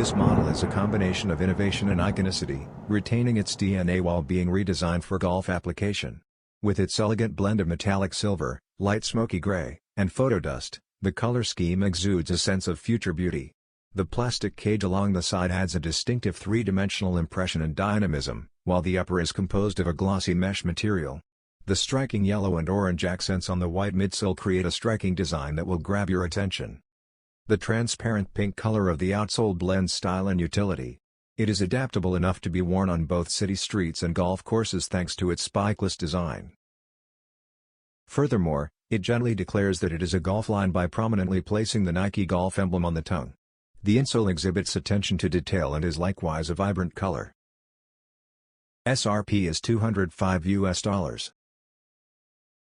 This model is a combination of innovation and iconicity, retaining its DNA while being redesigned for golf application. With its elegant blend of metallic silver, light smoky gray, and photodust, the color scheme exudes a sense of future beauty. The plastic cage along the side adds a distinctive three-dimensional impression and dynamism, while the upper is composed of a glossy mesh material. The striking yellow and orange accents on the white midsole create a striking design that will grab your attention. The transparent pink color of the outsole blends style and utility. It is adaptable enough to be worn on both city streets and golf courses thanks to its spikeless design. Furthermore, it gently declares that it is a golf line by prominently placing the Nike golf emblem on the tongue. The insole exhibits attention to detail and is likewise a vibrant color. SRP is $205 US.